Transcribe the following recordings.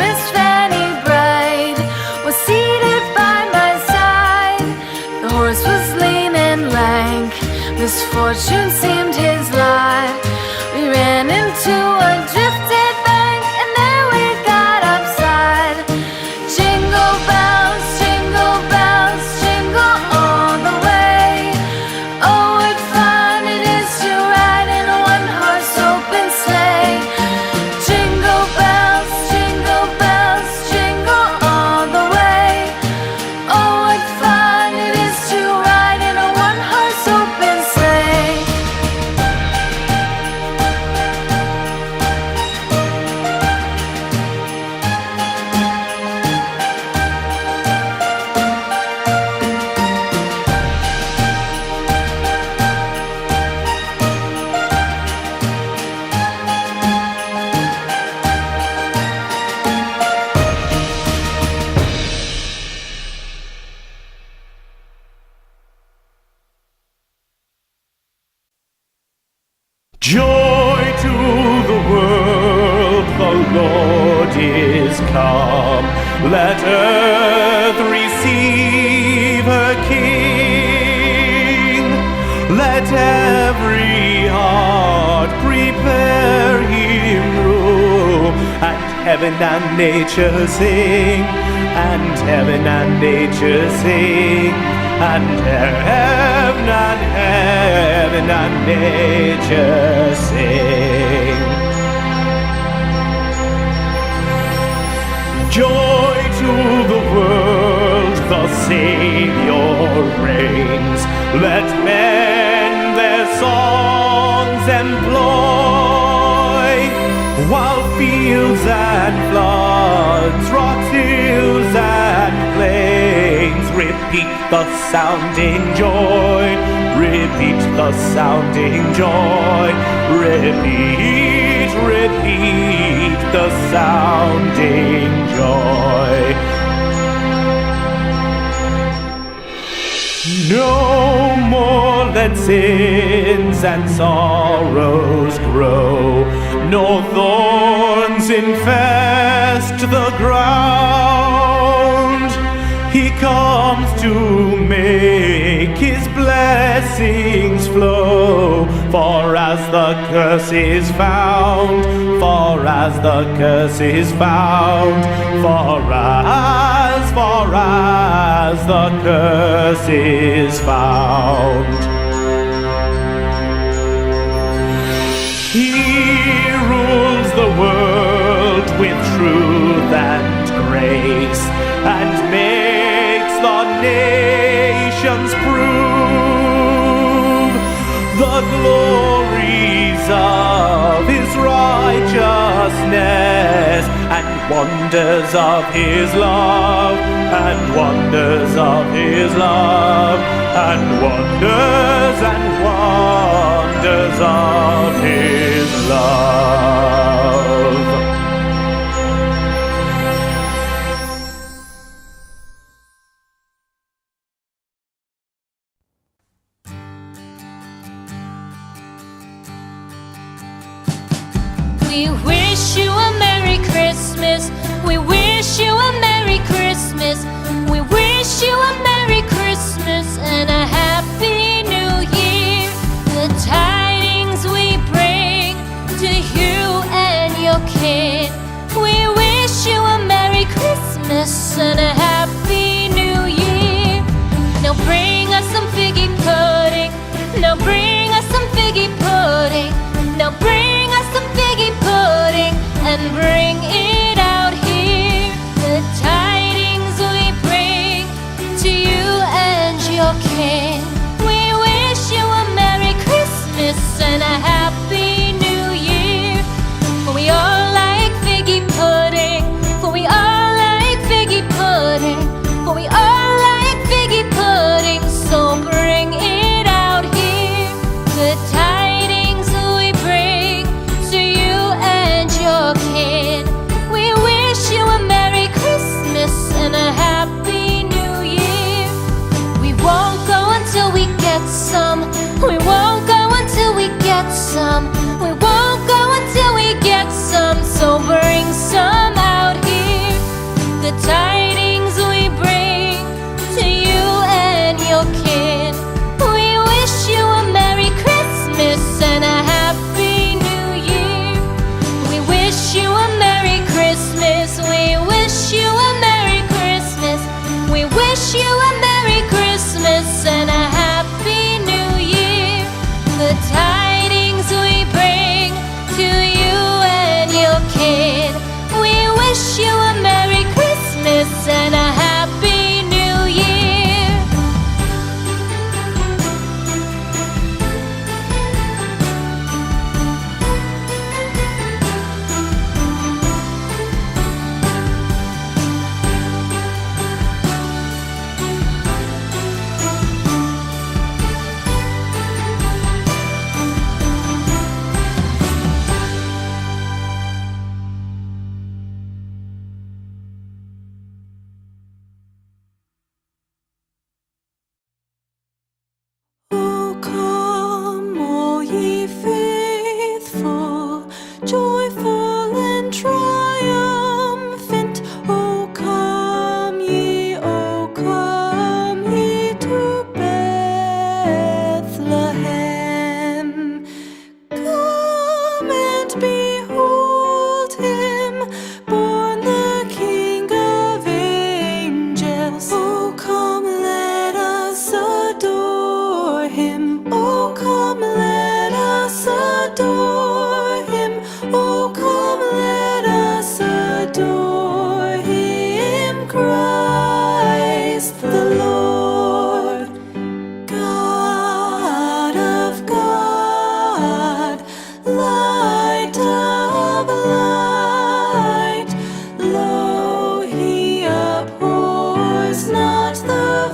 fairest Fanny Bride was seated by my side. The horse was lean and lank, misfortune seemed his lot. We ran into a drifted bank, and there we got upside. Jingle bells, jingle all the way. Oh, what fun it is to ride in a one-horse open sleigh. Jingle bells, jingle all the way. Oh, what fun it is to ride in a one-horse open sleigh. Joy to the world, the Lord is come. Let earth receive her King. Let every heart prepare him room. And heaven and nature sing, and heaven and nature sing, and heaven and nature sing. Joy to the world, the Savior reigns. Let men their songs employ, while fields and floods, rocks, hills and plains repeat the sounding joy, repeat the sounding joy, repeat the sounding joy. No more let sins and sorrows grow, nor thorns infest the ground. He comes to make his blessings flow, for as the curse is found, for as the curse is found, for as the curse is found. He rules the world with truth and grace, and makes the nations prove the glories of his righteousness, and wonders of his love, and wonders of his love, and wonders of his love. We wish you a Merry Christmas. We wish you a Merry Christmas. We wish you a Merry Christmas and a Happy New Year. The tidings we bring to you and your kin. We wish you a Merry Christmas and a Happy New Year. Now bring us some figgy pudding. Now bring us some figgy pudding. Now bring us some figgy pudding and bring it out here. Christ the Lord, God of God, light of light. Lo, he abhors not the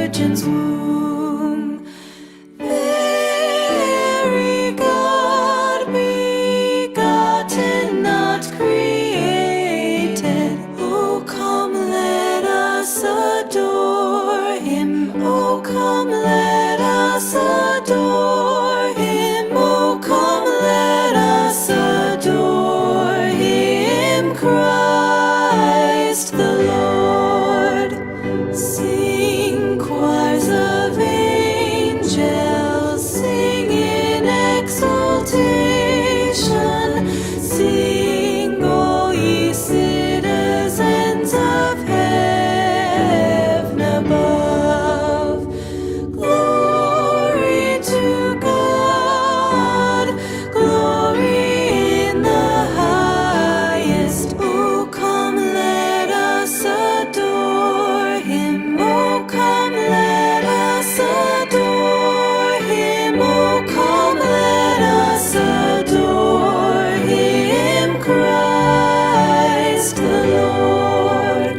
virgin's womb. Very God begotten, not created. Oh, come, let us adore him. Oh, come, let us adore him. Oh, come, let us adore him, Christ the Lord. Sing, choirs of angels, sing in exultation. Sing, all ye citizens of heaven above. Glory to God, glory in the highest. Oh, come, let us adore him. Oh, come, let us adore him. Oh, come, let us adore him, Christ the Lord.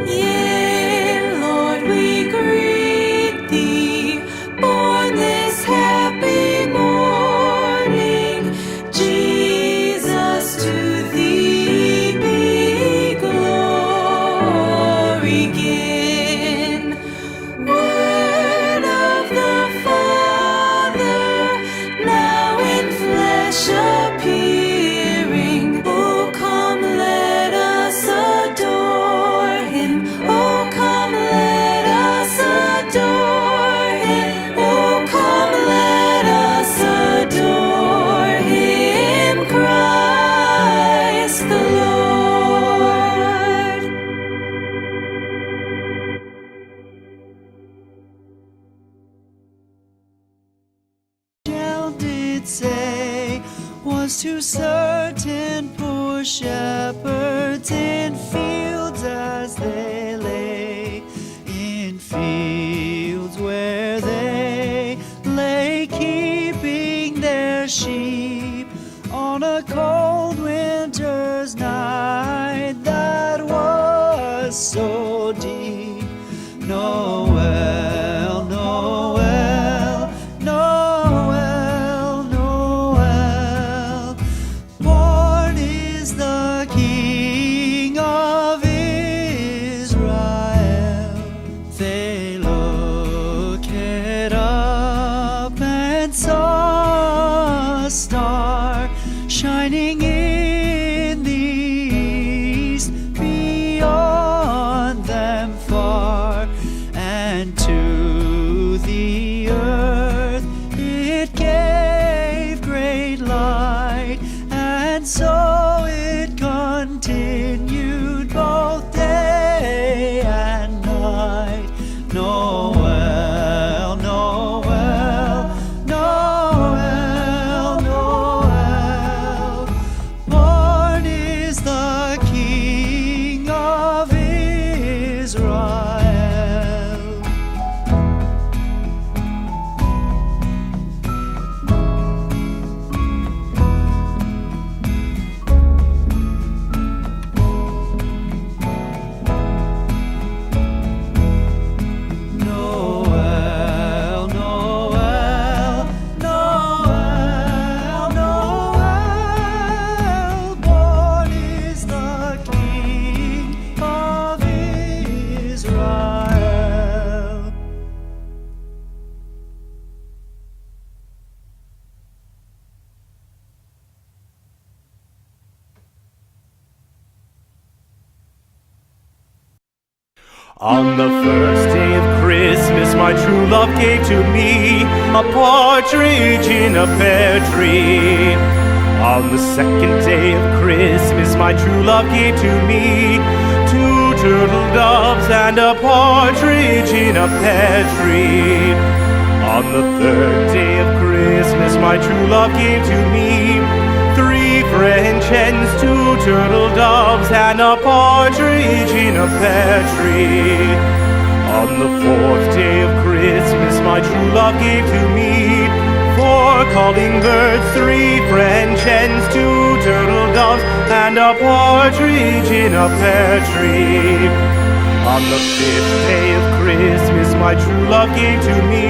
Yea, Lord, we greet thee, born this happy morning. Jesus, to thee be glory given. Word of the Father, now in flesh appearing. Oh, come, let us adore him. Oh, come, let us adore him. Oh, come, let us adore him, Christ the Lord. Angel did say was to certain poor shepherds in fields as they lay, in fields where they lay keeping their sheep on a cold winter's night that was so deep. Noel, Noel, Noel, Noel, born is the King of Israel. They looked up and saw a star shining in the east beyond them far, and to the earth it gave great light, and so it continued both day and night. Noel, Noel, Noel, Noel, born is the King of Israel. Noel, Noel, Noel, Noel, born is the King of Israel. On the first day of Christmas, my true love gave to me a partridge in a pear tree. On the second day of Christmas, my true love gave to me two turtle doves and a partridge in a pear tree. On the third day of Christmas, my true love gave to me 3 French hens, 2 turtle doves, and a partridge in a pear tree. On the 4th day of Christmas, my true love gave to me 4 calling birds, 3 French hens, 2 turtle doves, and a partridge in a pear tree. On the 5th day of Christmas, my true love gave to me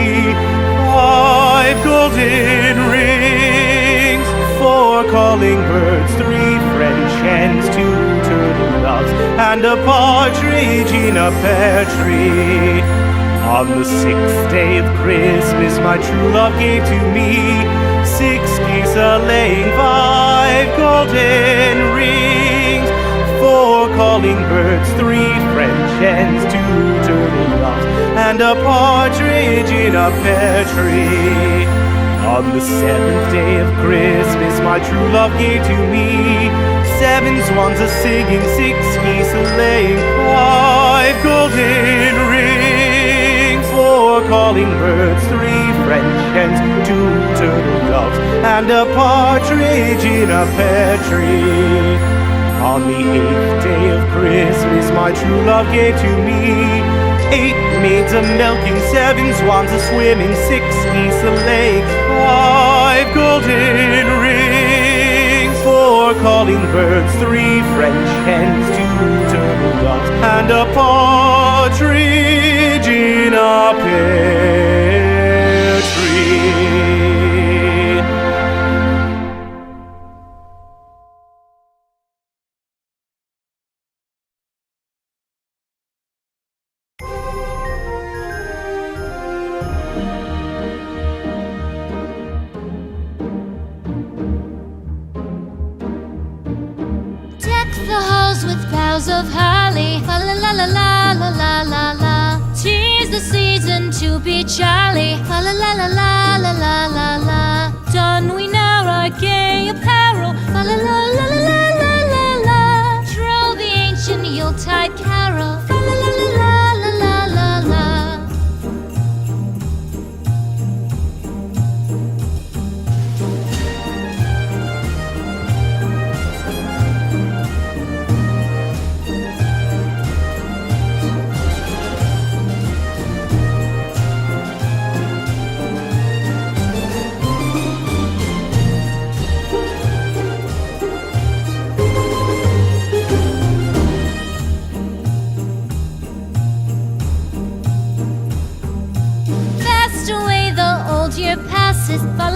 5 golden rings, 4 calling birds, 3 French hens, 2 turtle doves, and a partridge in a pear tree. On the 6th day of Christmas, my true love gave to me 6 geese a-laying, 5 golden rings, 4 calling birds, 3 French hens, 2 turtle doves, and a partridge in a pear tree. On the 7th day of Christmas, my true love gave to me 7 swans a-singing, 6 geese a-laying, 5 golden rings, 4 calling birds, 3 French hens, 2 turtle doves, and a partridge in a pear tree. On the 8th day of Christmas, my true love gave to me 8 maids a-milking, 7 swans a-swimming, 6 geese a-laying, 5 golden rings, 4 calling birds, 3 French hens, 2 turtle doves, and a partridge in a pear tree. The halls with boughs of holly, fa la la la la la la la la. 'Tis the season to be jolly, fa la la la la la la la la. Don we now our gay apparel, fa la la la la la la la la. Troll the ancient Yuletide carol, fa la la la la la la la la. Fast away the old year passes, fa